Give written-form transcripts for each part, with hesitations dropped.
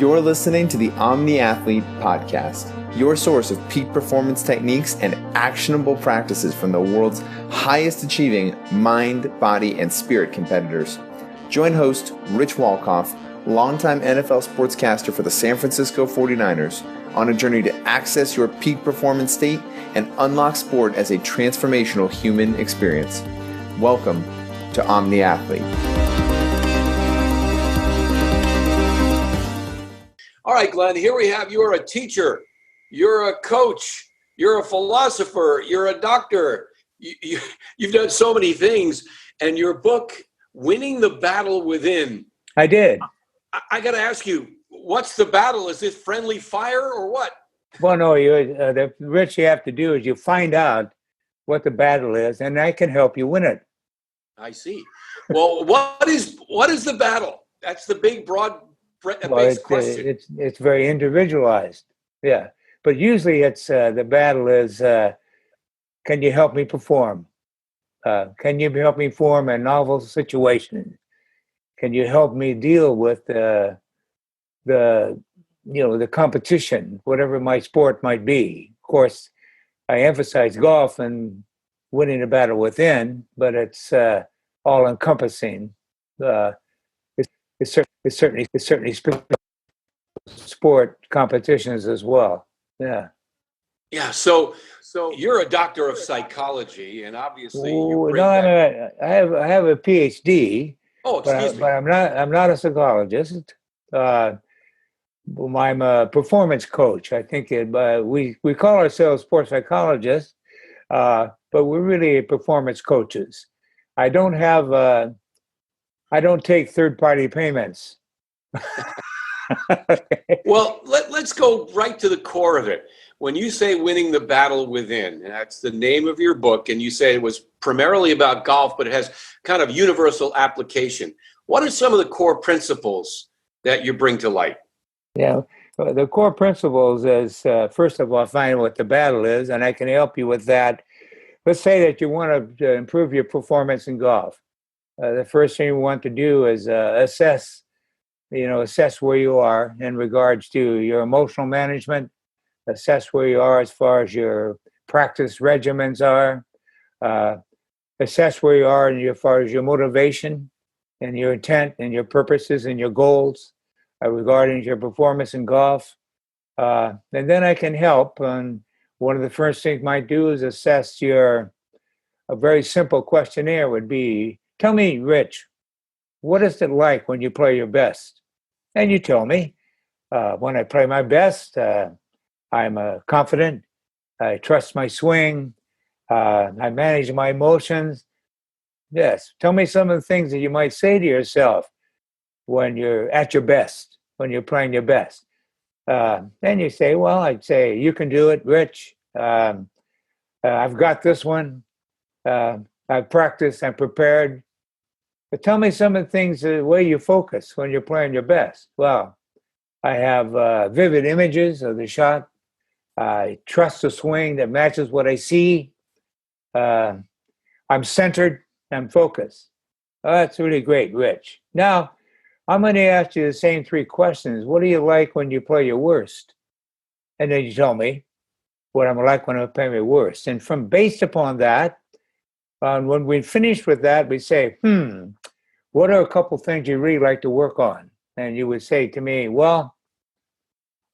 You're listening to the Omni Athlete Podcast, your source of peak performance techniques and actionable practices from the world's highest achieving mind, body, and spirit competitors. Join host Rich Walkoff, longtime NFL sportscaster for the San Francisco 49ers, on a journey to access your peak performance state and unlock sport as a transformational human experience. Welcome to Omni Athlete. All right, Glenn, here we have, you're a teacher, you're a coach, you're a philosopher, you're a doctor. You've done so many things. And your book, Winning the Battle Within. I did. I got to ask you, what's the battle? Is this friendly fire or what? Well, no, the Rich, you have to do is you find out what the battle is, and I can help you win it. I see. Well, what is the battle? That's the big, broad question. It's very individualized. Yeah. But usually it's the battle is, can you help me perform? Can you help me form a novel situation? Can you help me deal with the competition, whatever my sport might be? Of course, I emphasize golf and winning the battle within, but it's all encompassing. It's certainly sport competitions as well. Yeah. Yeah. So you're a doctor of psychology, and obviously I have a PhD. Oh, excuse me. But I'm not a psychologist. I'm a performance coach. I think we call ourselves sports psychologists, but we're really performance coaches. I don't take third-party payments. Well, let's go right to the core of it. When you say winning the battle within, and that's the name of your book, and you say it was primarily about golf, but it has kind of universal application. What are some of the core principles that you bring to light? Yeah, the core principles is, first of all, find what the battle is, and I can help you with that. Let's say that you want to improve your performance in golf. The first thing you want to do is assess where you are in regards to your emotional management, assess where you are as far as your practice regimens are, assess where you are as far as your motivation and your intent and your purposes and your goals regarding your performance in golf. And then I can help. And one of the first things I might do is assess a very simple questionnaire would be, tell me, Rich, what is it like when you play your best? And you tell me, when I play my best, I'm confident, I trust my swing, I manage my emotions. Yes, tell me some of the things that you might say to yourself when you're at your best, when you're playing your best. Then you say, well, I'd say, you can do it, Rich. I've got this one. I've practiced, I'm prepared. But tell me some of the things, the way you focus when you're playing your best. Well, I have vivid images of the shot. I trust the swing that matches what I see. I'm centered, I'm focused. Oh, that's really great, Rich. Now, I'm going to ask you the same three questions. What do you like when you play your worst? And then you tell me what I'm like when I play my worst. And based upon that, when we finish with that, we say, what are a couple things you really like to work on? And you would say to me, well,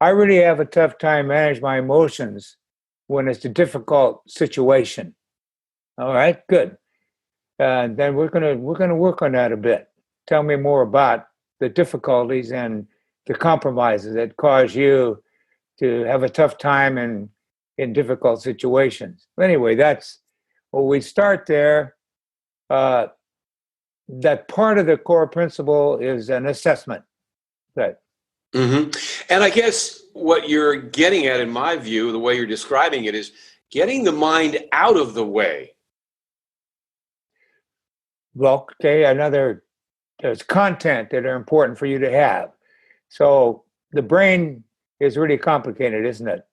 I really have a tough time managing my emotions when it's a difficult situation. All right, good. And then we're gonna work on that a bit. Tell me more about the difficulties and the compromises that cause you to have a tough time in difficult situations. Anyway, that's well, we start there. That part of the core principle is an assessment. Right. Mm-hmm. And I guess what you're getting at, in my view, the way you're describing it, is getting the mind out of the way. Well, okay, there's content that are important for you to have. So the brain is really complicated, isn't it?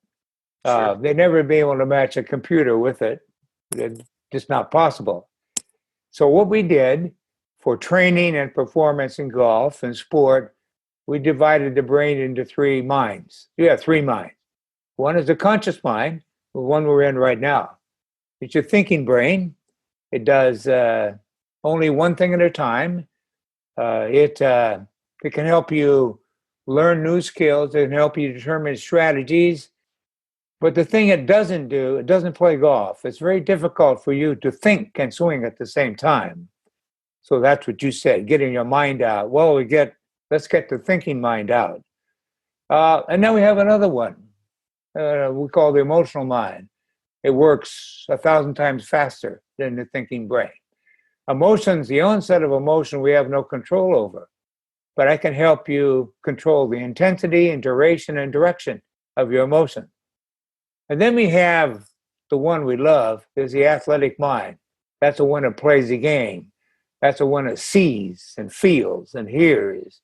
Sure. They'd never be able to match a computer with it. It's just not possible. So what we did for training and performance in golf and sport we divided the brain into three minds. You have three minds. One is the conscious mind, the one we're in right now. It's your thinking brain. It does only one thing at a time. It can help you learn new skills. It can help you determine strategies. But the thing it doesn't do, it doesn't play golf. It's very difficult for you to think and swing at the same time. So that's what you said, getting your mind out. Well, let's get the thinking mind out. And then we have another one we call the emotional mind. It works 1,000 times faster than the thinking brain. Emotions, the onset of emotion, we have no control over. But I can help you control the intensity and duration and direction of your emotion. And then we have the one we love is the athletic mind. That's the one that plays the game. That's the one that sees and feels and hears.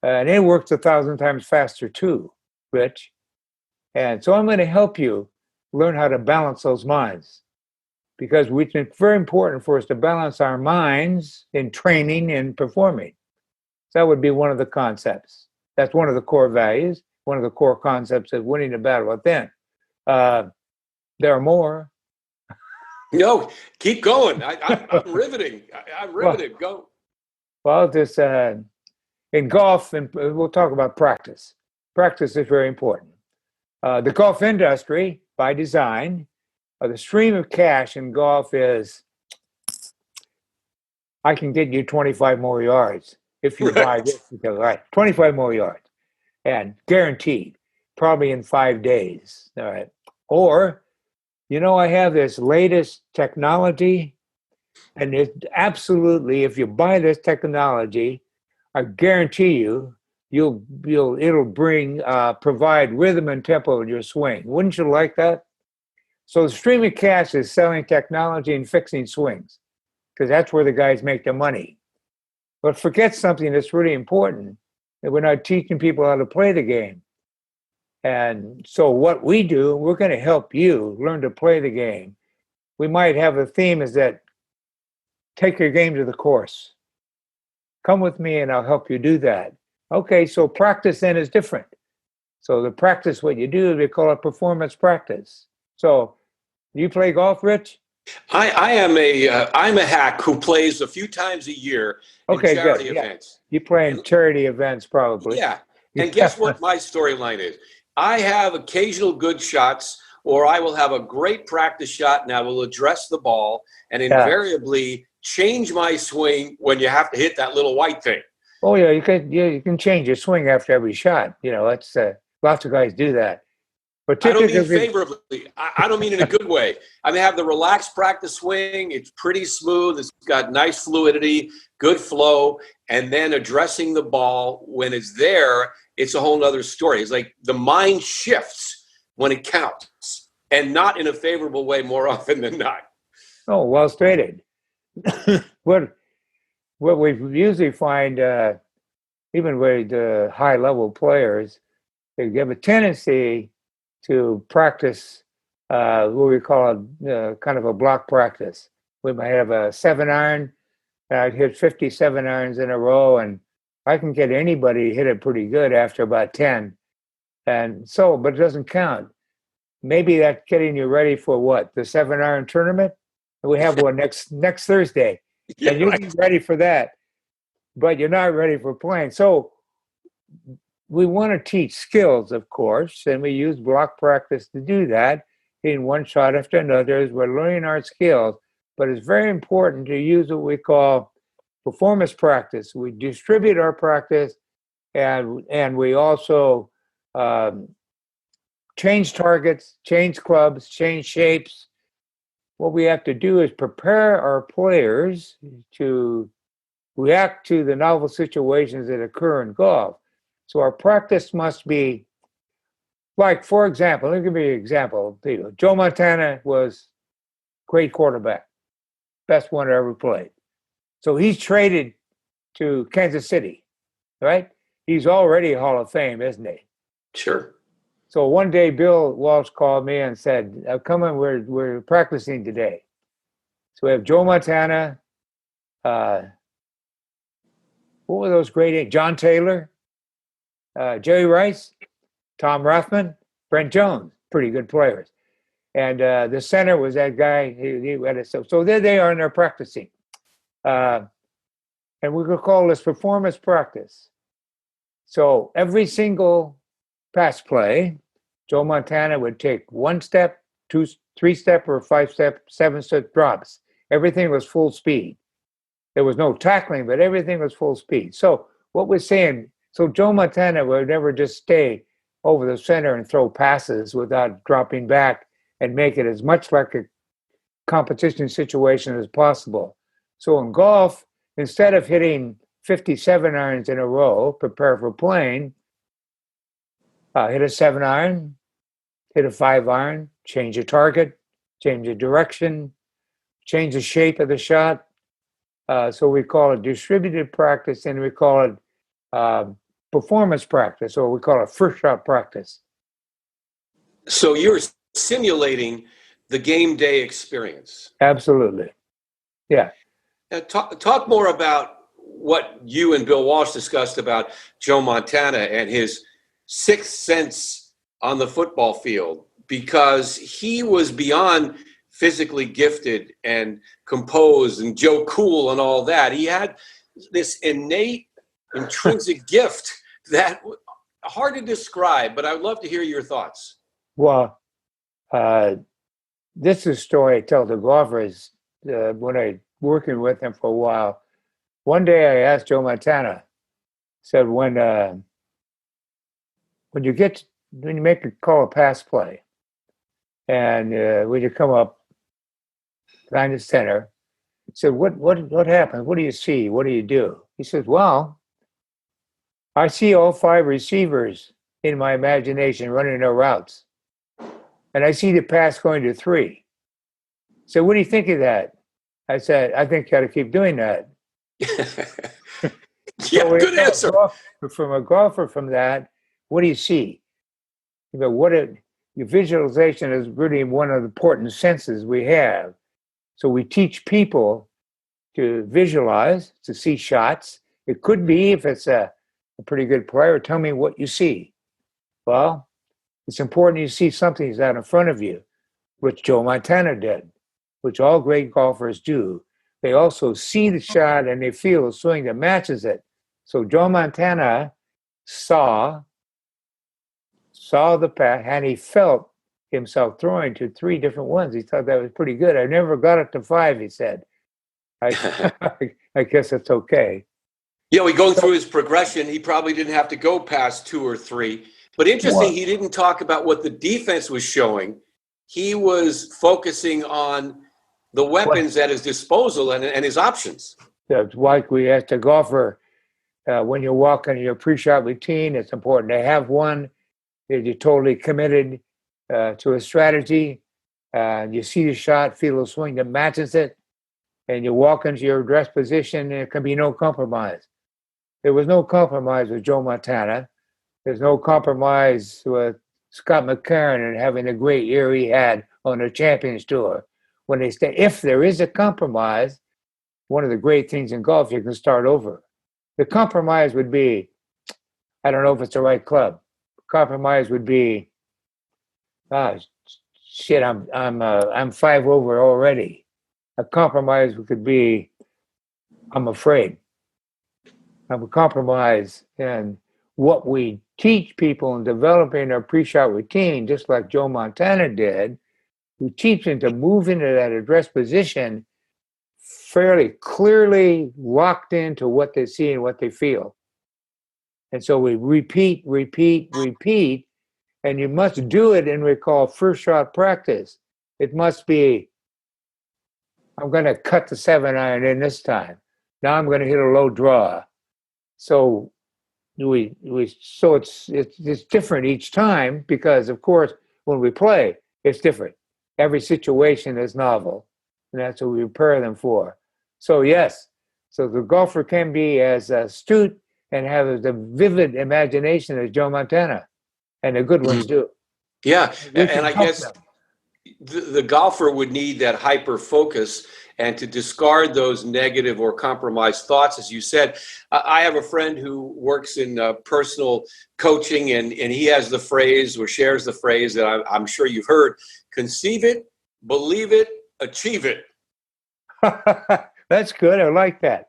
And it works 1,000 times faster too, Rich. And so I'm going to help you learn how to balance those minds, because it's very important for us to balance our minds in training and performing. So that would be one of the concepts. That's one of the core values, one of the core concepts of winning the battle within. There are more. No, keep going. I'm riveting. I'm riveted. Go. Well, this in golf, and we'll talk about practice. Practice is very important. The golf industry, by design, the stream of cash in golf is, I can get you 25 more yards if you buy this. All right, 25 more yards, and guaranteed, probably in 5 days. All right, or, I have this latest technology, and it absolutely, if you buy this technology, I guarantee it'll provide rhythm and tempo in your swing. Wouldn't you like that? So the stream of cash is selling technology and fixing swings, because that's where the guys make their money. But forget something that's really important, that we're not teaching people how to play the game. And so what we do, we're going to help you learn to play the game. We might have a theme is that take your game to the course. Come with me and I'll help you do that. Okay, so practice then is different. So the practice, what you do, we call it performance practice. So you play golf, Rich? I'm a hack who plays a few times a year in charity events. You play in charity events, probably. Yeah. And guess what my storyline is? I have occasional good shots, or I will have a great practice shot and I will address the ball and invariably change my swing when you have to hit that little white thing. Oh yeah, you can change your swing after every shot. That's lots of guys do that. But I don't mean favorably. I don't mean in a good way. I mean, have the relaxed practice swing. It's pretty smooth. It's got nice fluidity, good flow, and then addressing the ball when it's there, it's a whole nother story. It's like the mind shifts when it counts, and not in a favorable way more often than not. Oh, well stated. What we usually find, even with the high-level players, they have a tendency to practice what we call kind of a block practice. We might have a 7-iron, and I'd hit 57 irons in a row, and I can get anybody hit it pretty good after about 10. And so, but it doesn't count. Maybe that's getting you ready for what? The 7-iron tournament? We have one next Thursday. Yeah, and you'll be ready for that. But you're not ready for playing. So we want to teach skills, of course, and we use block practice to do that, hitting one shot after another as we're learning our skills. But it's very important to use what we call performance practice. We distribute our practice, and we also change targets, change clubs, change shapes. What we have to do is prepare our players to react to the novel situations that occur in golf. So our practice must be, like, for example, let me give you an example. Joe Montana was great quarterback, best one I ever played. So he's traded to Kansas City, right? He's already a Hall of Fame, isn't he? Sure. So one day, Bill Walsh called me and said, come on, we're practicing today. So we have Joe Montana, what were those great names? John Taylor, Jerry Rice, Tom Rothman, Brent Jones, pretty good players. And the center was that guy. So there they are, and they're practicing. And we could call this performance practice. So every single pass play, Joe Montana would take 1 step, 2, 3 step, or 5 step, 7 step drops. Everything was full speed. There was no tackling, but everything was full speed. So what we're saying, so Joe Montana would never just stay over the center and throw passes without dropping back and make it as much like a competition situation as possible. So in golf, instead of hitting 57 irons in a row, prepare for playing, hit a 7 iron, hit a 5 iron, change your target, change your direction, change the shape of the shot. So we call it distributed practice, and we call it performance practice, or we call it first shot practice. So you're simulating the game day experience. Absolutely. Yeah. Now talk more about what you and Bill Walsh discussed about Joe Montana and his sixth sense on the football field, because he was beyond physically gifted and composed and Joe Cool and all that. He had this innate, intrinsic gift that hard to describe, but I'd love to hear your thoughts. Well, this is a story I tell the golfers when I working with them for a while. One day I asked Joe Montana, said, when you make a call a pass play, and when you come up behind the center, he said, what happens? What do you see? What do you do? He says, well, I see all 5 receivers in my imagination running their routes, and I see the pass going to 3. So what do you think of that? I said, I think you got to keep doing that. Yeah, good answer. From a golfer, from that, what do you see? You know, your visualization is really one of the important senses we have. So we teach people to visualize, to see shots. It could be, if it's a pretty good player, tell me what you see. Well, it's important you see something that's out in front of you, which Joe Montana did, which all great golfers do. They also see the shot and they feel a swing that matches it. So Joe Montana saw the pass, and he felt himself throwing to 3 different ones. He thought that was pretty good. I never got it to 5, he said. I guess it's okay. Yeah, going through his progression, he probably didn't have to go past 2 or 3. But interesting, he didn't talk about what the defense was showing. He was focusing on the weapons at his disposal and his options. That's like we asked a golfer, when you're walking your pre-shot routine, it's important to have one. You're totally committed to a strategy. You see the shot, feel a swing that matches it, and you walk into your address position, and there can be no compromise. There was no compromise with Joe Montana. There's no compromise with Scott McCarron and having a great year he had on the Champions Tour. When they say, if there is a compromise, one of the great things in golf, you can start over. The compromise would be, I don't know if it's the right club. Compromise would be, shit, I'm 5 over already. A compromise could be, I'm afraid. I'm a compromise. And what we teach people in developing their pre-shot routine, just like Joe Montana did, we teach them to move into that address position fairly clearly locked into what they see and what they feel. And so we repeat, and you must do it in what we call first shot practice. It must be, I'm going to cut the 7 iron in this time. Now I'm going to hit a low draw. So it's different each time, because of course when we play, it's different. Every situation is novel, and that's what we prepare them for. So yes, so the golfer can be as astute and have as a vivid imagination as Joe Montana, and the good ones do. Yeah, and I guess the golfer would need that hyper focus and to discard those negative or compromised thoughts. As you said, I have a friend who works in personal coaching, and he has the phrase, or shares the phrase that I'm sure you've heard: conceive it, believe it, achieve it. That's good. I like that.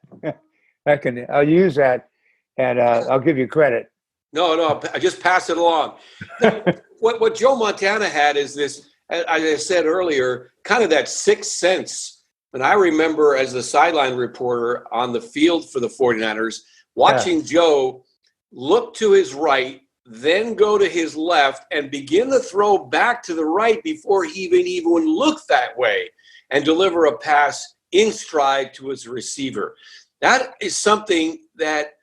I'll use that, and I'll give you credit. No, I just pass it along. Now, what Joe Montana had is this, as I said earlier, kind of that sixth sense. And I remember as the sideline reporter on the field for the 49ers, watching Joe look to his right, then go to his left, and begin to throw back to the right before he even looked that way, and deliver a pass in stride to his receiver. That is something that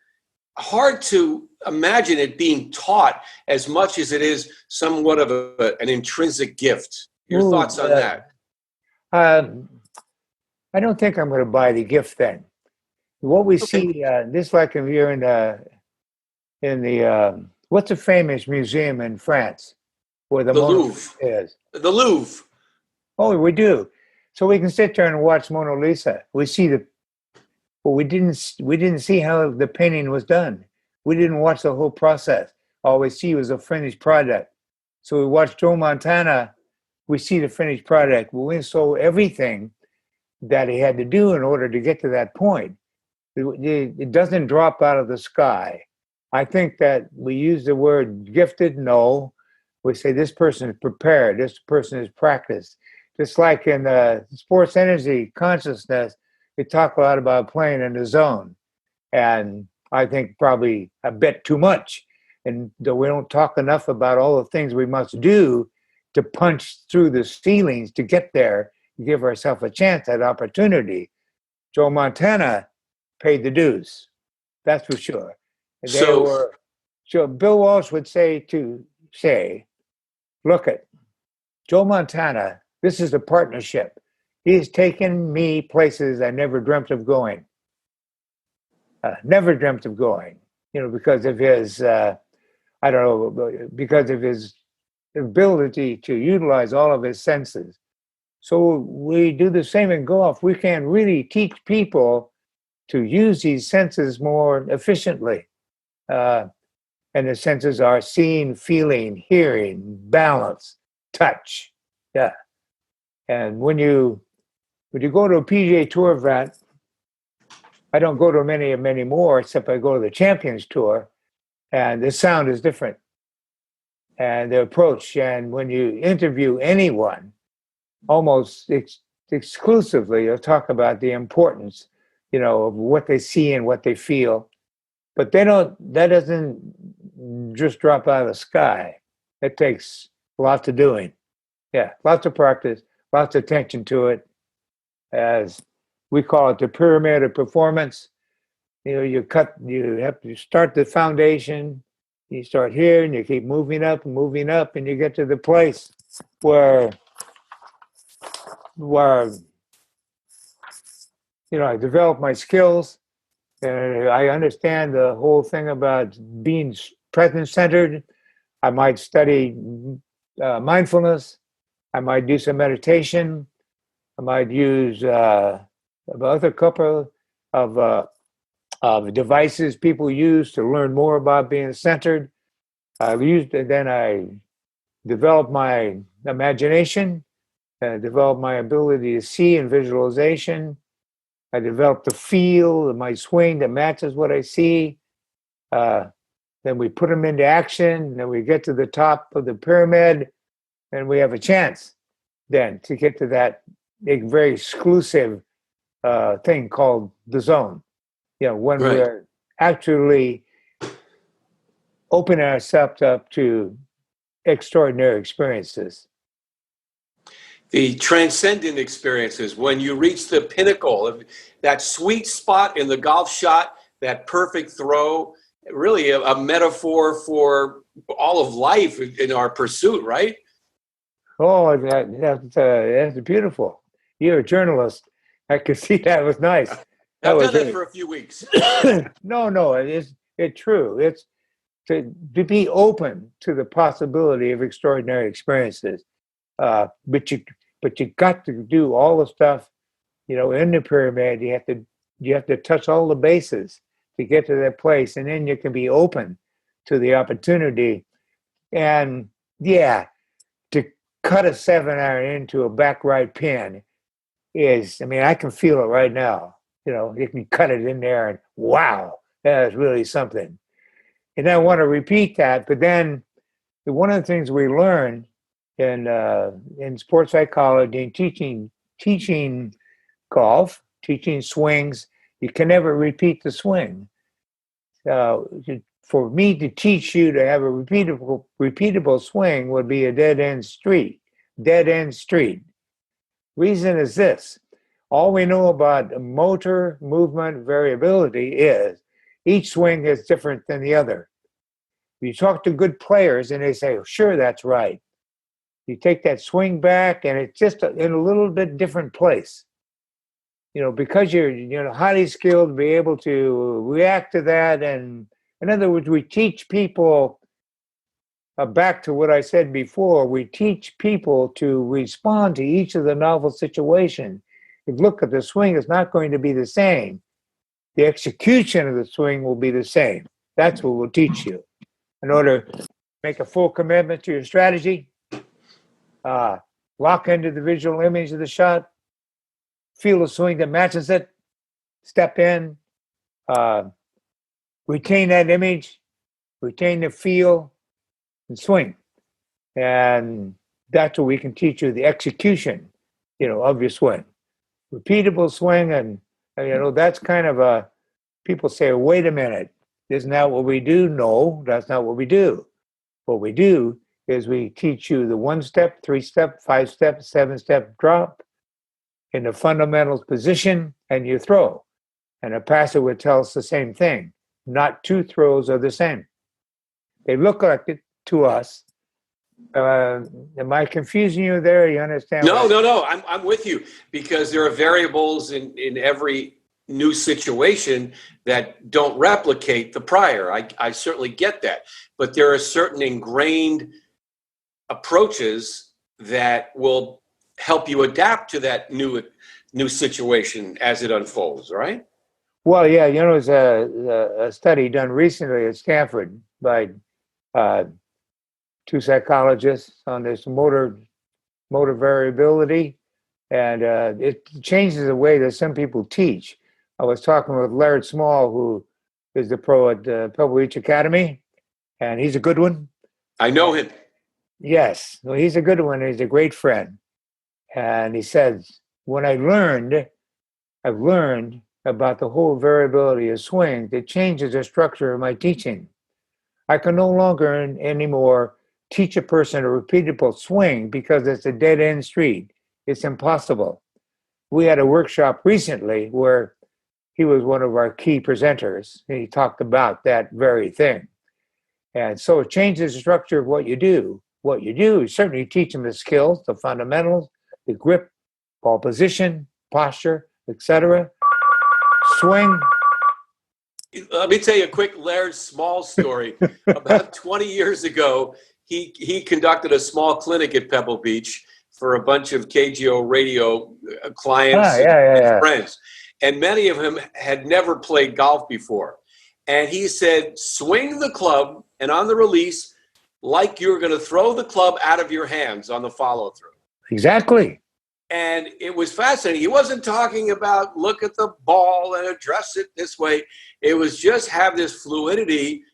hard to imagine it being taught as much as it is somewhat of an intrinsic gift. Your thoughts on that? I don't think I'm going to buy the gift then. What we see, this like if you're in the what's a famous museum in France where the Mona Lisa is? The Louvre. Oh, we do. So we can sit there and watch Mona Lisa. We see but we didn't see how the painting was done. We didn't watch the whole process. All we see was a finished product. So we watch Joe Montana, we see the finished product. We saw everything that he had to do in order to get to that point. It doesn't drop out of the sky. I think that we use the word gifted. No, we say this person is prepared. This person is practiced. Just like in sports energy consciousness, we talk a lot about playing in the zone. And I think probably a bit too much. And we don't talk enough about all the things we must do to punch through the ceilings to get there, to give ourselves a chance at opportunity. Joe Montana paid the dues. That's for sure. So Bill Walsh would say, look at Joe Montana, this is a partnership. He's taken me places I never dreamt of going. Because of his, because of his ability to utilize all of his senses. So we do the same in golf. We can really teach people to use these senses more efficiently. And the senses are seeing, feeling, hearing, balance, touch. Yeah. And when you go to a PGA Tour event, I don't go to many more, except I go to the Champions Tour, and the sound is different. And the approach, and when you interview anyone, almost exclusively, you'll talk about the importance, of what they see and what they feel. But that doesn't just drop out of the sky. It takes lots of doing. Yeah, lots of practice, lots of attention to it. As we call it, the pyramid of performance. You have to start the foundation. You start here and you keep moving up, and you get to the place where I develop my skills. And I understand the whole thing about being present-centered. I might study mindfulness. I might do some meditation. I might use another couple of devices people use to learn more about being centered. Then I develop my imagination, develop my ability to see and visualization. I develop the feel of my swing that matches what I see. Then we put them into action. Then we get to the top of the pyramid, and we have a chance then to get to that very exclusive thing called the zone. When we're actually opening ourselves up to extraordinary experiences. The transcendent experiences, when you reach the pinnacle of that sweet spot in the golf shot, that perfect throw, really a metaphor for all of life in our pursuit, right? Oh, that's beautiful. You're a journalist. I could see that was nice. I've done that for a few weeks. No, it's true. It's to be open to the possibility of extraordinary experiences. But you got to do all the stuff In the pyramid, you have to touch all the bases to get to that place, and then you can be open to the opportunity. And yeah, to cut a 7-iron into a back right pin I can feel it right now. You can cut it in there, and wow, that is really something. And I want to repeat that, but then one of the things we learn in sports psychology and teaching golf, teaching swings, you can never repeat the swing. For me to teach you to have a repeatable swing would be a dead end street. Reason is this: all we know about motor movement variability is each swing is different than the other. You talk to good players and they say, sure, that's right. You take that swing back and it's just in a little bit different place. Because you're highly skilled to be able to react to that. And in other words, we teach people, back to what I said before, we teach people to respond to each of the novel situations. If you look at the swing, it's not going to be the same. The execution of the swing will be the same. That's what we'll teach you. In order to make a full commitment to your strategy, lock into the visual image of the shot, feel a swing that matches it, step in, retain that image, retain the feel, and swing. And that's what we can teach you, the execution, of your swing. Repeatable swing, and that's kind of people say, wait a minute, isn't that what we do? No, that's not what we do. What we do is we teach you the 1-step, 3-step, 5-step, 7-step drop in the fundamentals position, and you throw. And a passer would tell us the same thing. Not two throws are the same. They look like it to us. Am I confusing you there? You understand? No. I'm with you, because there are variables in every new situation that don't replicate the prior. I certainly get that. But there are certain ingrained approaches that will help you adapt to that new situation as it unfolds, right? Well, yeah, there's a study done recently at Stanford by two psychologists on this motor variability, and it changes the way that some people teach. I was talking with Laird Small, who is the pro at Pebble Beach Academy, and he's a good one. I know him. Yes, well, he's a good one. He's a great friend. And he says, when I've learned about the whole variability of swing, it changes the structure of my teaching. I can no longer anymore teach a person a repeatable swing because it's a dead-end street. It's impossible. We had a workshop recently where he was one of our key presenters, and he talked about that very thing. And so it changes the structure of what you do. What you do is certainly teach them the skills, the fundamentals, the grip, ball position, posture, etc. Swing. Let me tell you a quick Laird Small story. About 20 years ago, he conducted a small clinic at Pebble Beach for a bunch of KGO radio clients and friends. And many of them had never played golf before. And he said, swing the club, and on the release, like you're going to throw the club out of your hands on the follow-through. Exactly. And it was fascinating. He wasn't talking about look at the ball and address it this way. It was just have this fluidity,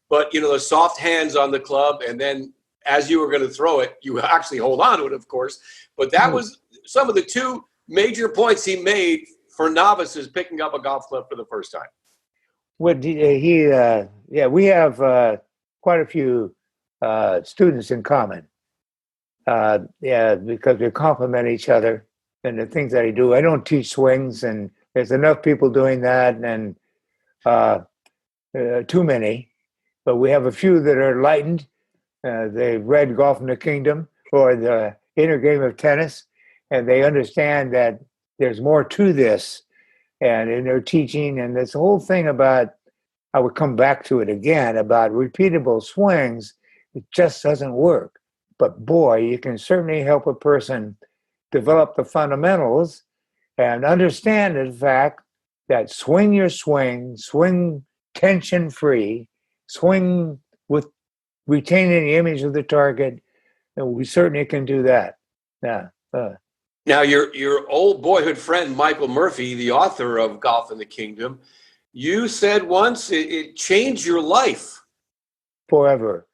but the soft hands on the club, and then as you were going to throw it, you actually hold on to it, of course. But that was some of the two major points he made for novices picking up a golf club for the first time. We have quite a few students in common. Because we complement each other and the things that I do. I don't teach swings, and there's enough people doing that, and too many. But we have a few that are enlightened. They've read Golf in the Kingdom or the Inner Game of Tennis, and they understand that there's more to this, and in their teaching, and this whole thing about, I would come back to it again, about repeatable swings, it just doesn't work. But boy, you can certainly help a person develop the fundamentals and understand the fact that swing your swing, swing tension free, swing with retaining the image of the target, and we certainly can do that. Yeah. Now, your old boyhood friend, Michael Murphy, the author of Golf in the Kingdom, you said once it changed your life. Forever.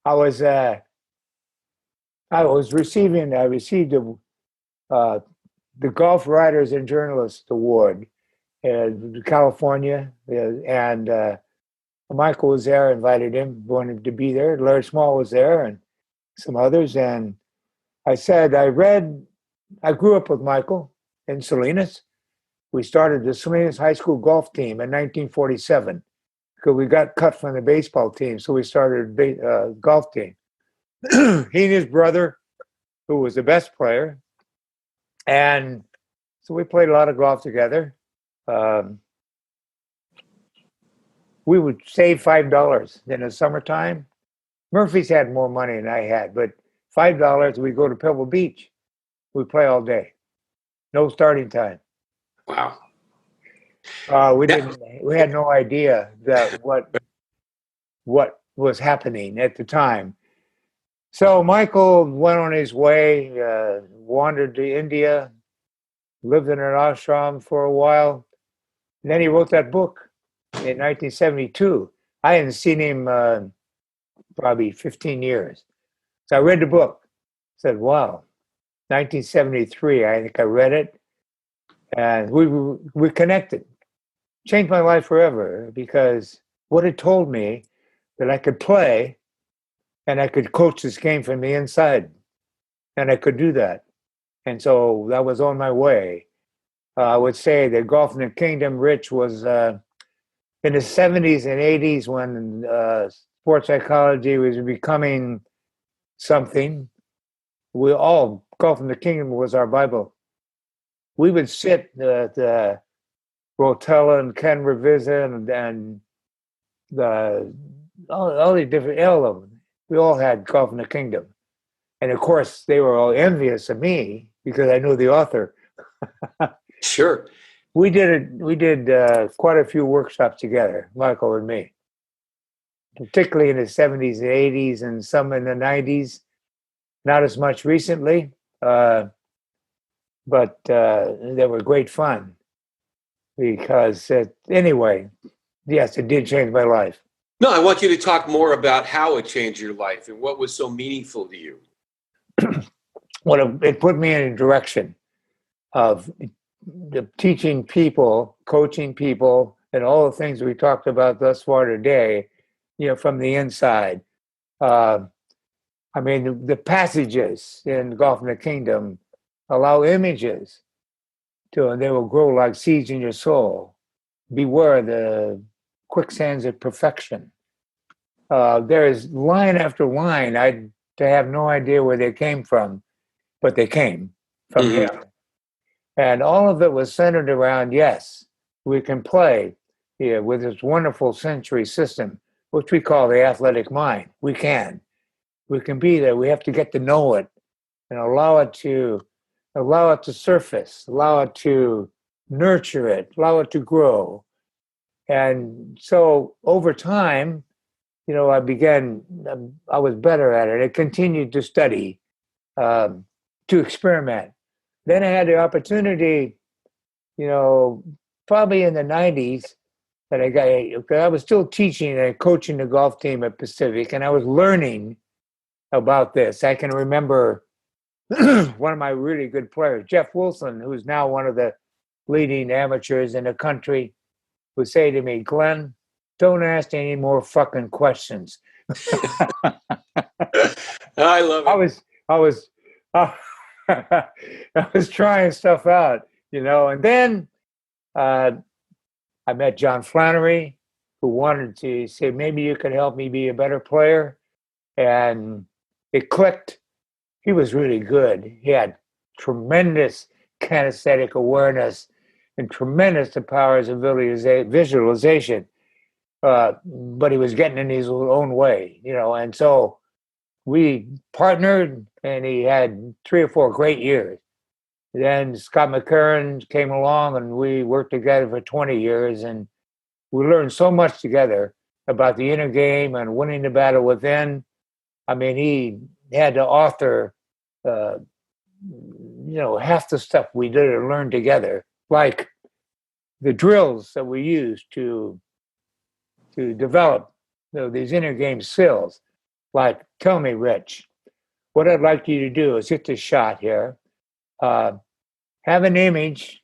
I received the Golf Writers and Journalists Award in California, and Michael was there, invited him, wanted to be there. Larry Small was there, and some others. And I said, I grew up with Michael in Salinas. We started the Salinas High School golf team in 1947 because we got cut from the baseball team, so we started a golf team. He and his brother, who was the best player, and so we played a lot of golf together. We would save $5 in the summertime. Murphy's had more money than I had, but $5, we go to Pebble Beach. We play all day. No starting time. Wow. We had no idea that what was happening at the time. So Michael went on his way, wandered to India, lived in an ashram for a while, and then he wrote that book in 1972. I hadn't seen him probably 15 years. So I read the book, said, wow, 1973, I think I read it, and we connected. Changed my life forever, because what it told me that I could play and I could coach this game from the inside, and I could do that. And so that was on my way. I would say that Golf in the Kingdom, Rich, was in the 70s and 80s when sports psychology was becoming something. Golf in the Kingdom was our Bible. We would sit at Rotella and Ken Revisa and all the different, all of them. We all had Golf in the Kingdom. And of course, they were all envious of me because I knew the author. Sure. We did quite a few workshops together, Michael and me, particularly in the 70s and 80s and some in the 90s. Not as much recently, but they were great fun because, anyway, yes, it did change my life. No, I want you to talk more about how it changed your life and what was so meaningful to you. Well, it put me in a direction of teaching people, coaching people, and all the things we talked about thus far today, from the inside. I mean, the passages in Golf in the Kingdom allow images and they will grow like seeds in your soul. Beware the quicksands of perfection. There is line after line. I have no idea where they came from, but they came from him. And all of it was centered around, yes, we can play with this wonderful sensory system, which we call the athletic mind. We can be there. We have to get to know it and allow it to surface, allow it to nurture it, allow it to grow. And so over time, I was better at it. I continued to study, to experiment. Then I had the opportunity, probably in the 90s, that I was still teaching and coaching the golf team at Pacific, and I was learning about this. I can remember one of my really good players, Jeff Wilson, who's now one of the leading amateurs in the country, would say to me, Glenn, don't ask any more fucking questions. I love it. I was trying stuff out, and then I met John Flannery, who wanted to say, maybe you could help me be a better player. And it clicked. He was really good. He had tremendous kinesthetic awareness and tremendous powers of visualization. But he was getting in his own way, and so we partnered, and he had 3 or 4 great years. Then Scott McCurran came along and we worked together for 20 years, and we learned so much together about the inner game and winning the battle within. I mean, he had to author, uh, half the stuff we did or learned together, like the drills that we used to develop these inner game skills. Like, tell me, Rich, what I'd like you to do is hit this shot here. Have an image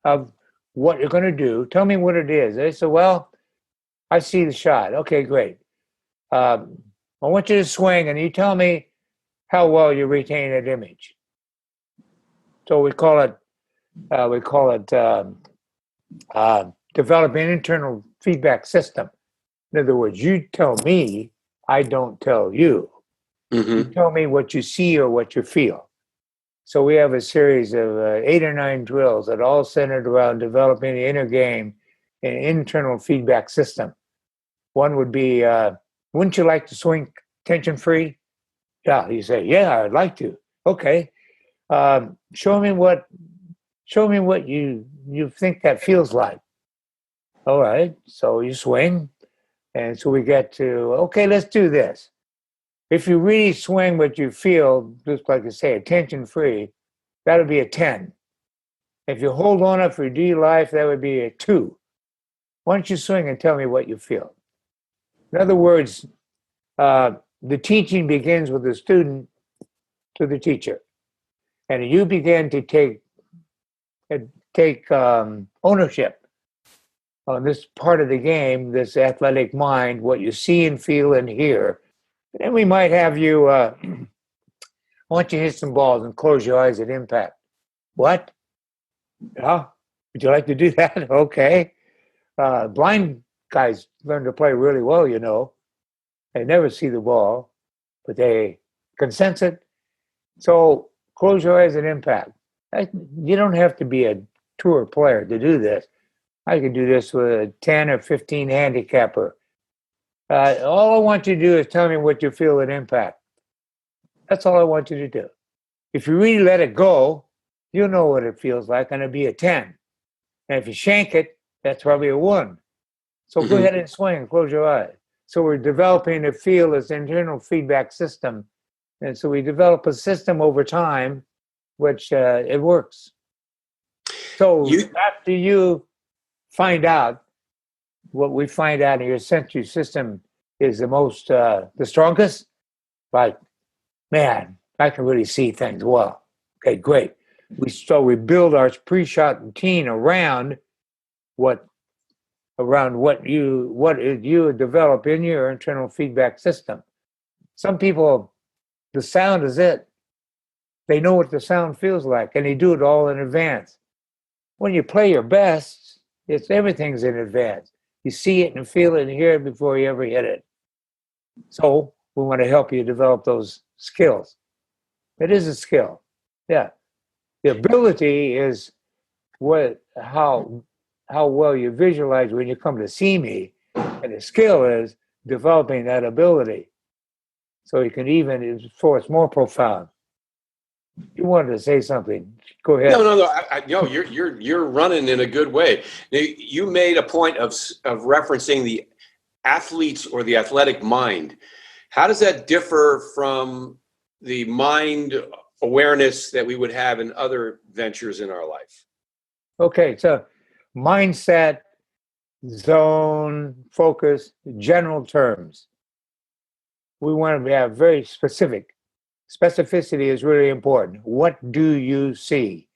of what you're going to do. Tell me what it is. They said, well, I see the shot. Okay, great. I want you to swing, and you tell me how well you retain that image. So we call it developing an internal feedback system. In other words, you tell me, I don't tell you. Mm-hmm. You tell me what you see or what you feel. So we have a series of 8 or 9 drills that all centered around developing the inner game and internal feedback system. One would be, wouldn't you like to swing tension-free? Yeah, you say, yeah, I'd like to. Okay. Show me what you think that feels like. All right. So you swing. And so we get to, okay, let's do this. If you really swing what you feel, just like I say, tension-free, that would be a 10. If you hold on it for dear life, that would be a 2. Why don't you swing and tell me what you feel? In other words, the teaching begins with the student to the teacher. And you begin to take ownership on this part of the game, this athletic mind, what you see and feel and hear. Then we might have you, I want you to hit some balls and close your eyes at impact. What? Yeah, would you like to do that? Okay. Blind guys learn to play really well, They never see the ball, but they can sense it. So close your eyes at impact. You don't have to be a tour player to do this. I could do this with a 10 or 15 handicapper. All I want you to do is tell me what you feel at impact. That's all I want you to do. If you really let it go, you'll know what it feels like, and it'll be a 10. And if you shank it, that's probably a 1. So go ahead and swing and close your eyes. So we're developing a feel as internal feedback system. And so we develop a system over time, which it works. So after you find out what we find out in your sensory system is the strongest, like, man, I can really see things well. Okay, great. We build our pre-shot routine around what you develop in your internal feedback system. Some people, the sound is it. They know what the sound feels like, and they do it all in advance. When you play your best, everything's in advance. You see it and feel it and hear it before you ever hit it. So we want to help you develop those skills. It is a skill. Yeah. The ability is how well you visualize when you come to see me. And the skill is developing that ability. So you can it's more profound. You wanted to say something. Go ahead. No. You're running in a good way. You made a point of referencing the athletes or the athletic mind. How does that differ from the mind awareness that we would have in other ventures in our life? Okay, so mindset, zone, focus, general terms. We want to have very specific. Specificity is really important. What do you see?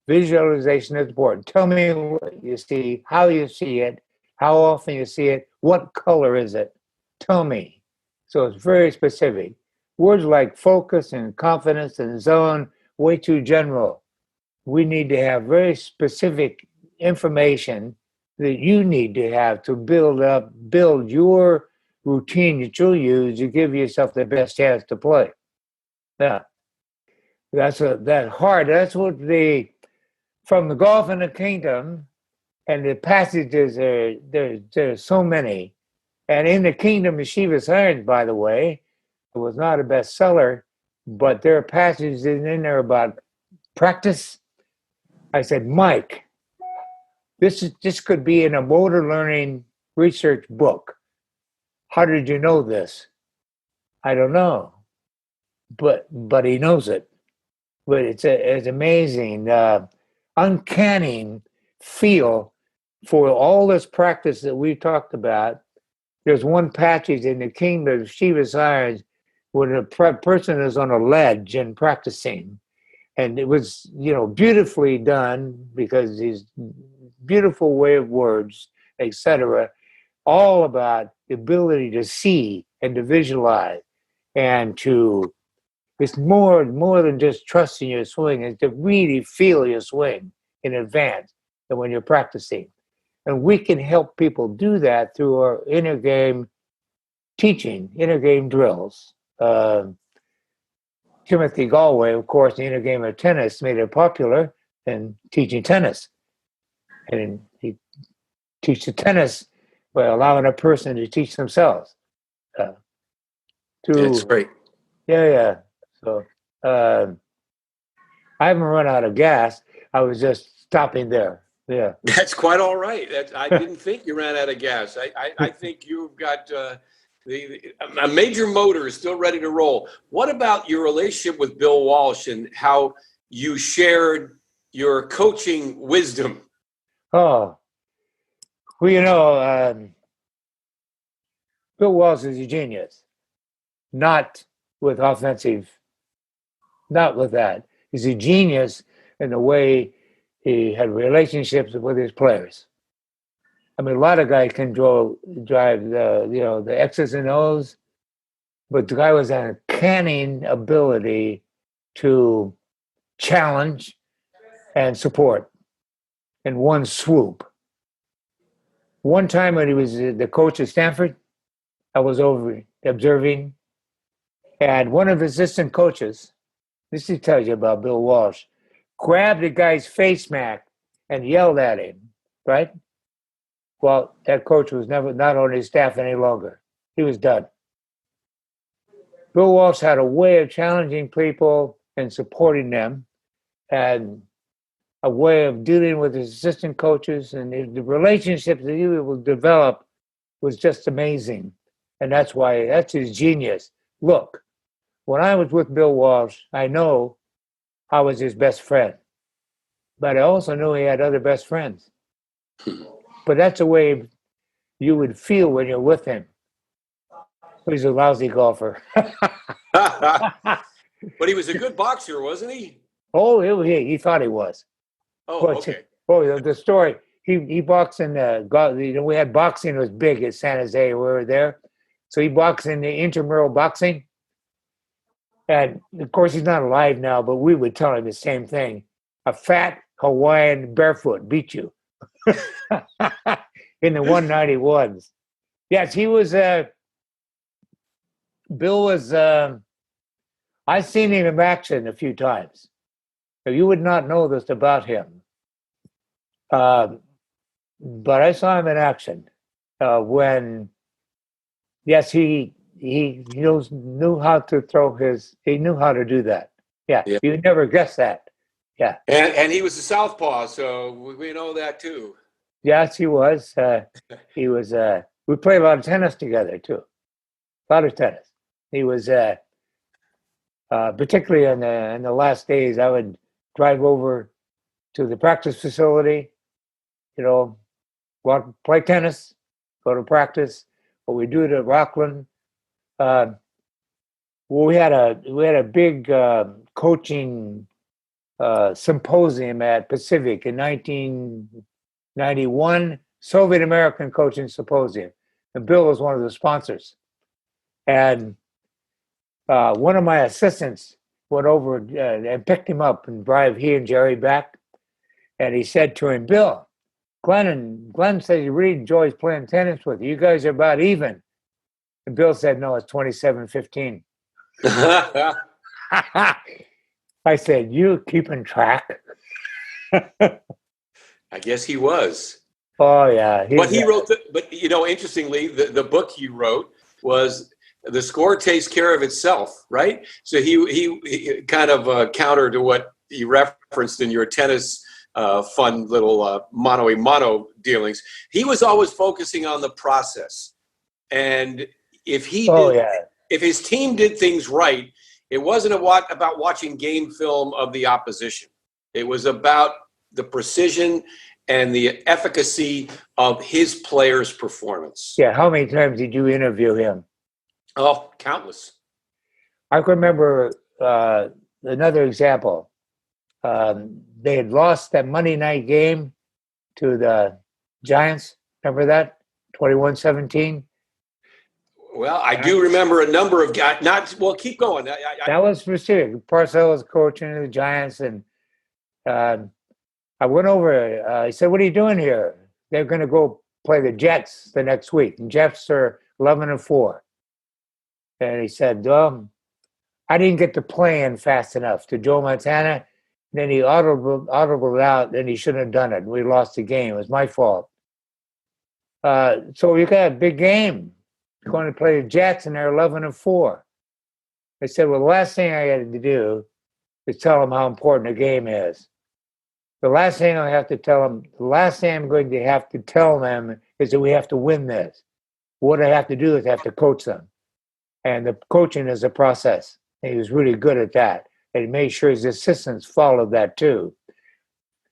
Visualization is important. Tell me what you see, how you see it, how often you see it, what color is it? Tell me. So it's very specific. Words like focus and confidence and zone, way too general. We need to have very specific information that you need to have to build your routine that you'll use to give yourself the best chance to play. Yeah, that's what from the Golf in the Kingdom, and the passages there's so many, and in the Kingdom of Shiva's Irons, by the way, it was not a bestseller, but there are passages in there about practice. I said, Mike, this could be in a motor learning research book. How did you know this? I don't know, but he knows it. But it's amazing, uncanny feel for all this practice that we talked about. There's one passage in the Kingdom of Shiva Science when a person is on a ledge and practicing, and it was beautifully done because these beautiful way of words, etc., all about the ability to see and to visualize and to. It's more than just trusting your swing. It's to really feel your swing in advance and when you're practicing. And we can help people do that through our inner game teaching, inner game drills. Timothy Galway, of course, the inner game of tennis made it popular in teaching tennis. And he teaches tennis by allowing a person to teach themselves. That's great. Yeah. So I haven't run out of gas. I was just stopping there. Yeah. That's quite all right. I didn't think you ran out of gas. I think you've got a major motor is still ready to roll. What about your relationship with Bill Walsh and how you shared your coaching wisdom? Oh, well, Bill Walsh is a genius. Not with that. He's a genius in the way he had relationships with his players. I mean, a lot of guys can drive the X's and O's, but the guy was an uncanny ability to challenge and support in one swoop. One time when he was the coach at Stanford, I was over observing, and one of his assistant coaches, this tells you about Bill Walsh, grabbed the guy's face mask and yelled at him, right? Well, that coach was not on his staff any longer. He was done. Bill Walsh had a way of challenging people and supporting them, and a way of dealing with his assistant coaches, and the relationships that he would develop was just amazing. And that's his genius. Look, when I was with Bill Walsh, I know I was his best friend, but I also knew he had other best friends. But that's the way you would feel when you're with him. He's a lousy golfer. But he was a good boxer, wasn't he? Oh, he thought he was. Oh, okay. Oh, the story. He boxed in we had boxing was big at San Jose. We were there. So he boxed in the intramural boxing. And of course, he's not alive now, but we would tell him the same thing. A fat Hawaiian barefoot beat you in the 191s. Yes, he was. Bill was. I've seen him in action a few times. So you would not know this about him. But I saw him in action when. Yes, he knew how to throw he knew how to do that. Yeah. You'd never guess that. Yeah. And he was a southpaw, so we know that too. Yes, he was. We played a lot of tennis together too. A lot of tennis. He was particularly in the last days, I would drive over to the practice facility, go out, play tennis, go to practice. What we do at Rockland. We had a big coaching symposium at Pacific in 1991, Soviet American Coaching Symposium, and Bill was one of the sponsors. And one of my assistants went over and picked him up and drive he and Jerry back, and he said to him, "Bill, Glenn says he really enjoys playing tennis with you. You guys are about even." And Bill said, "No, it's 27-15." I said, "You keeping track?" I guess he was. Oh yeah. But he wrote interestingly, the book he wrote was The Score Takes Care of Itself, right? So he kind of counter to what you referenced in your tennis fun little mano-a-mano dealings. He was always focusing on the process. And if if his team did things right, it wasn't about watching game film of the opposition. It was about the precision and the efficacy of his players' performance. Yeah, how many times did you interview him? Oh, countless. I can remember another example. They had lost that Monday night game to the Giants. Remember that? 21-17? Well, I do remember a number of guys. Keep going. That was specific. Parcells was coaching the Giants, and I went over. I said, "What are you doing here?" They're going to go play the Jets the next week, and Jets are 11-4. And he said, "I didn't get the play in fast enough to Joe Montana." Then he audibled out, and he shouldn't have done it. We lost the game. It was my fault. So you got a big game. You're going to play the Jets, and they're 11-4. I said, well, the last thing I had to do is tell them how important the game is. The last thing I'm going to have to tell them is that we have to win this. What I have to do is I have to coach them. And the coaching is a process. And he was really good at that. And he made sure his assistants followed that too.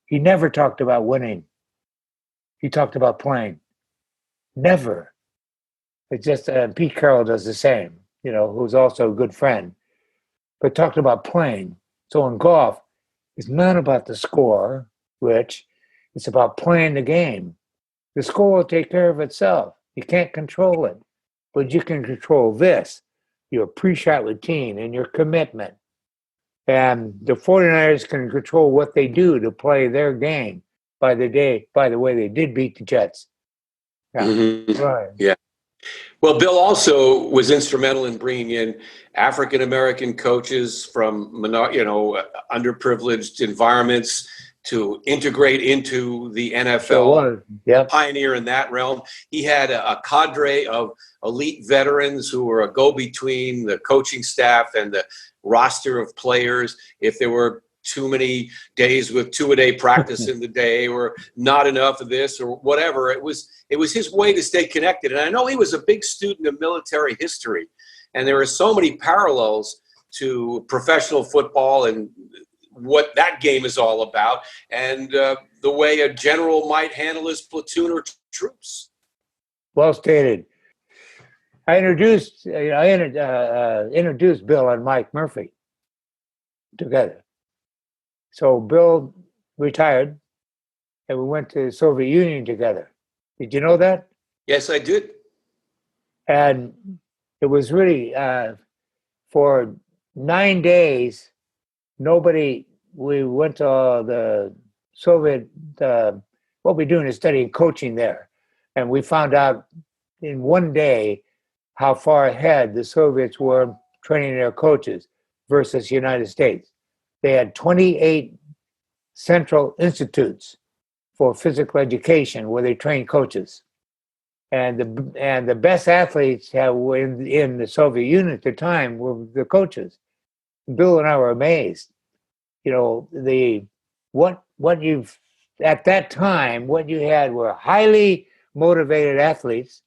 He never talked about winning. He talked about playing. Never. It's just Pete Carroll does the same, who's also a good friend, but talked about playing. So in golf, it's not about the score, Rich. It's about playing the game. The score will take care of itself. You can't control it, but you can control this, your pre-shot routine and your commitment. And the 49ers can control what they do to play their game by the way they did beat the Jets. Yeah. Mm-hmm. Right. Yeah. Well, Bill also was instrumental in bringing in African-American coaches from, underprivileged environments to integrate into the NFL, pioneer in that realm. He had a cadre of elite veterans who were a go-between the coaching staff and the roster of players. If there were too many days with two-a-day practice in the day or not enough of this or whatever, it was his way to stay connected. And I know he was a big student of military history, and there are so many parallels to professional football and what that game is all about, and the way a general might handle his platoon or troops. Well stated. I introduced Bill and Mike Murphy together. So Bill retired, and we went to the Soviet Union together. Did you know that? Yes, I did. And it was really, for 9 days, we went to the Soviet, what we're doing is studying coaching there. And we found out in 1 day how far ahead the Soviets were training their coaches versus the United States. They had 28 central institutes for physical education where they train coaches. And the best athletes in the Soviet Union at the time were the coaches. Bill and I were amazed. At that time, what you had were highly motivated athletes,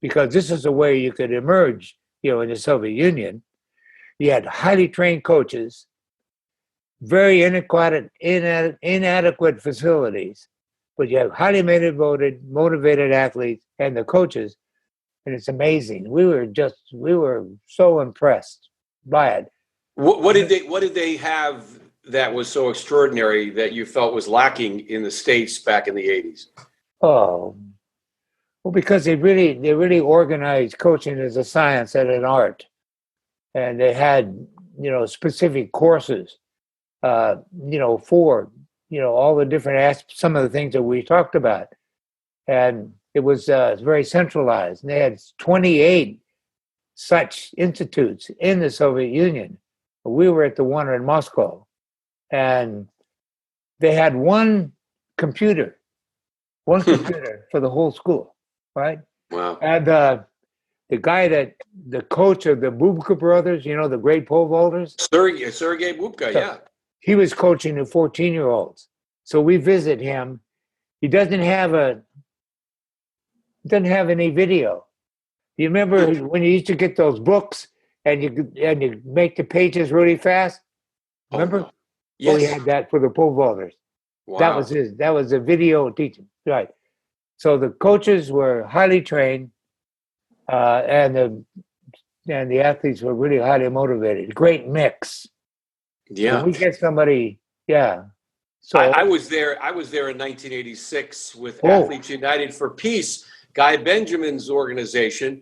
because this is the way you could emerge, in the Soviet Union. You had highly trained coaches, very inadequate facilities, but you have highly motivated athletes and the coaches, and it's amazing. We were so impressed by it. What did they have that was so extraordinary that you felt was lacking in the States back in the 80s? Oh, well, because they really organized coaching as a science and an art, and they had specific courses, for all the different aspects, some of the things that we talked about, and it was very centralized. And they had 28 such institutes in the Soviet Union. We were at the one in Moscow, and they had one computer for the whole school, right? Wow. And the coach of the Bubka brothers, the great pole vaulters. Sergei Bubka, yeah. he was coaching the 14-year-olds. So we visit him. He doesn't have any video. You remember when you used to get those books and you make the pages really fast? Remember? Oh, no. Yes. Well, he had that for the pole vaulters. Wow. That was a video teaching. Right. So the coaches were highly trained, and the athletes were really highly motivated. Great mix. Yeah. When we get somebody, yeah. So I was there. I was there in 1986 with Athletes United for Peace, Guy Benjamin's organization,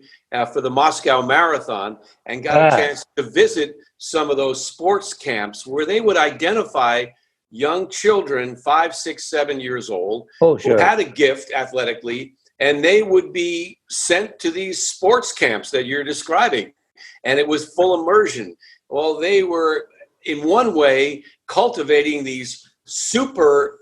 for the Moscow Marathon, and got a chance to visit some of those sports camps where they would identify young children, 5, 6, 7 years old, who had a gift athletically, and they would be sent to these sports camps that you're describing. And it was full immersion. Well, they were, in one way, cultivating these super,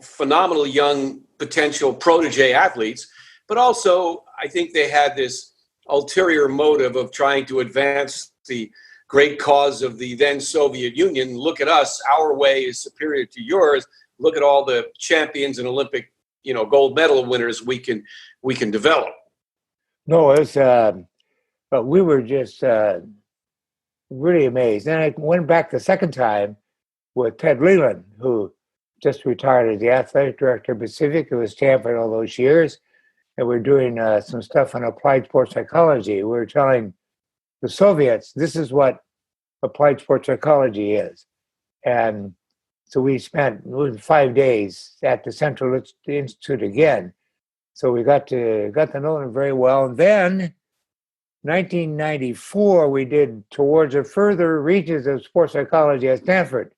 phenomenal young potential protege athletes, but also I think they had this ulterior motive of trying to advance the great cause of the then Soviet Union. Look at us, our way is superior to yours. Look at all the champions and Olympic, gold medal winners we can develop. No, it was, but we were just really amazed. And I went back the second time with Ted Leland, who just retired as the athletic director of Pacific. It was Stanford all those years. And we're doing some stuff on applied sports psychology. We're telling the Soviets, this is what applied sports psychology is. And so we spent 5 days at the Central Institute again. So we got to know them very well. And then 1994, we did towards the further reaches of sports psychology at Stanford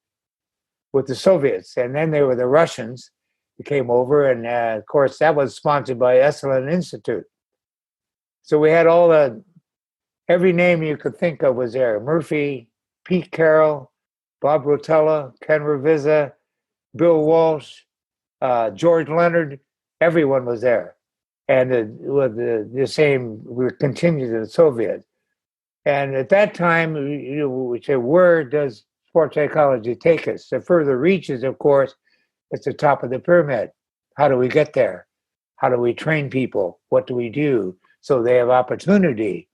with the Soviets. And then they were the Russians who came over. And of course, that was sponsored by Esalen Institute. So we had every name you could think of was there. Murphy, Pete Carroll, Bob Rotella, Ken Ravizza, Bill Walsh, George Leonard, everyone was there. And the same would continue to the Soviets. And at that time, we said, where does sports psychology take us? The further reaches, of course, it's the top of the pyramid. How do we get there? How do we train people? What do we do so they have opportunity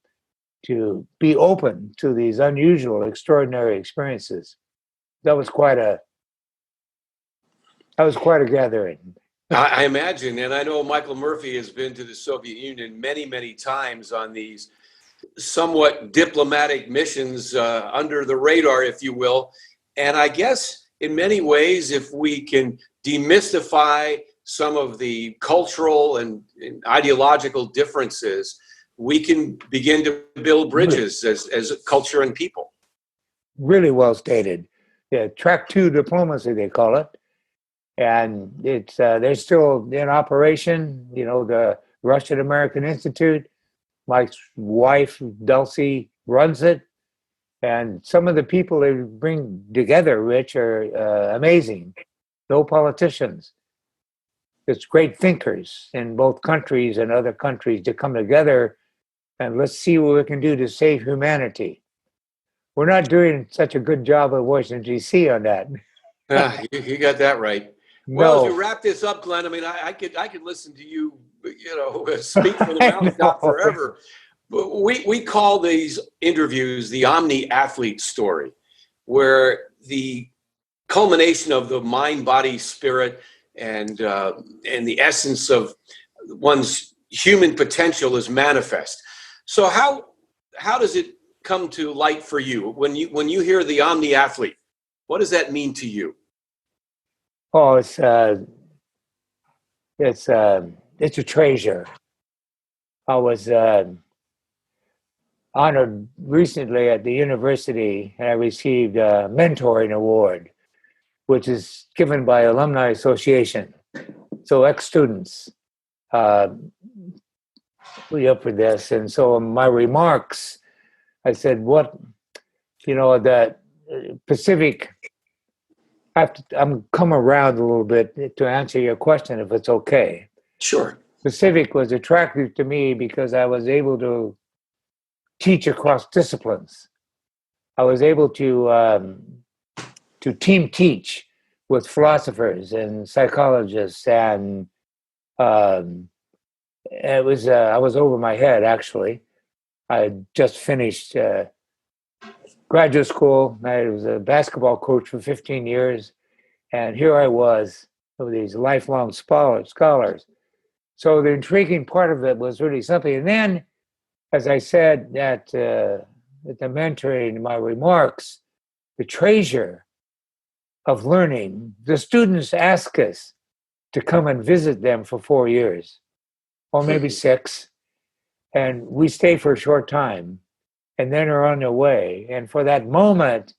to be open to these unusual, extraordinary experiences? That was quite a gathering. I imagine, and I know Michael Murphy has been to the Soviet Union many, many times on these somewhat diplomatic missions under the radar, if you will. And I guess in many ways, if we can demystify some of the cultural and ideological differences, we can begin to build bridges as a culture and people. Really well stated. Yeah, track 2 diplomacy, they call it. And it's they're still in operation, the Russian American Institute. My wife, Dulcie, runs it. And some of the people they bring together, Rich, are amazing. No politicians. It's great thinkers in both countries and other countries to come together and let's see what we can do to save humanity. We're not doing such a good job at Washington, D.C. on that. You got that right. Well, as we wrap this up, Glenn, I mean, I could listen to you, speak from the mountaintop forever. But we call these interviews the omni-athlete story, where the culmination of the mind, body, spirit, and the essence of one's human potential is manifest. So how does it come to light for you when you hear the omni-athlete? What does that mean to you? Oh, it's a treasure. I was honored recently at the university, and I received a mentoring award, which is given by Alumni Association. So ex-students we up for this, and so in my remarks, I said, that Pacific. I'm come around a little bit to answer your question, if it's okay. Sure. Pacific was attractive to me because I was able to teach across disciplines. I was able to to team teach with philosophers and psychologists, and it was I was over my head actually. I had just finished graduate school. I was a basketball coach for 15 years, and here I was with these lifelong scholars. So the intriguing part of it was really something. And then, as I said at the mentoring, in my remarks, the treasure of learning, the students ask us to come and visit them for 4 years, or maybe 6, and we stay for a short time, and then are on their way. And for that moment,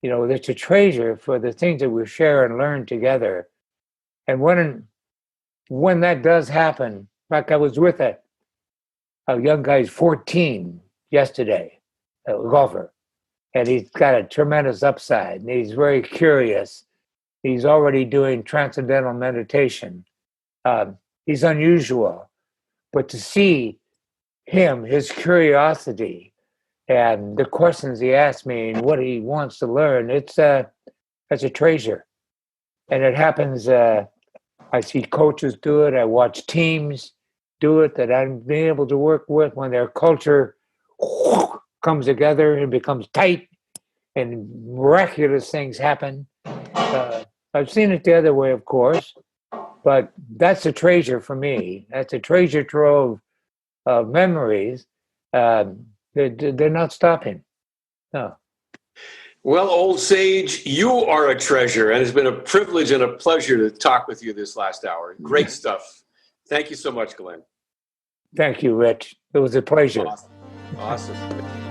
there's a treasure for the things that we share and learn together. And when that does happen, like I was with a young guy, 14 yesterday, a golfer, and he's got a tremendous upside, and he's very curious. He's already doing transcendental meditation. He's unusual, but to see him, his curiosity, and the questions he asked me, and what he wants to learn, it's a treasure. And it happens. I see coaches do it. I watch teams do it that I've been able to work with when their culture comes together and becomes tight, and miraculous things happen. I've seen it the other way, of course, but that's a treasure for me. That's a treasure trove of memories. They're not stopping. No. Well, old sage, you are a treasure, and it's been a privilege and a pleasure to talk with you this last hour. Great stuff. Thank you so much, Glen. Thank you, Rich. It was a pleasure. Awesome.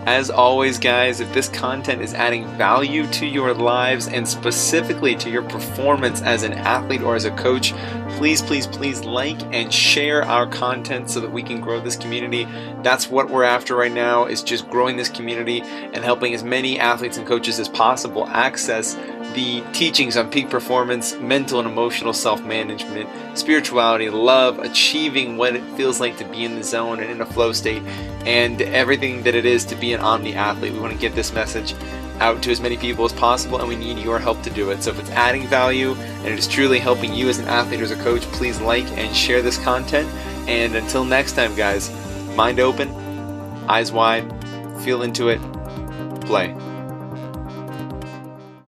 As always, guys, if this content is adding value to your lives and specifically to your performance as an athlete or as a coach, please, please, please like and share our content so that we can grow this community. That's what we're after right now, is just growing this community and helping as many athletes and coaches as possible access the teachings on peak performance, mental and emotional self-management, spirituality, love, achieving what it feels like to be in the zone and in a flow state, and everything that it is to be an omni athlete. We want to get this message out to as many people as possible, and we need your help to do it. So if it's adding value and it is truly helping you as an athlete or as a coach, please like and share this content. And until next time, guys, mind open, eyes wide, feel into it, play.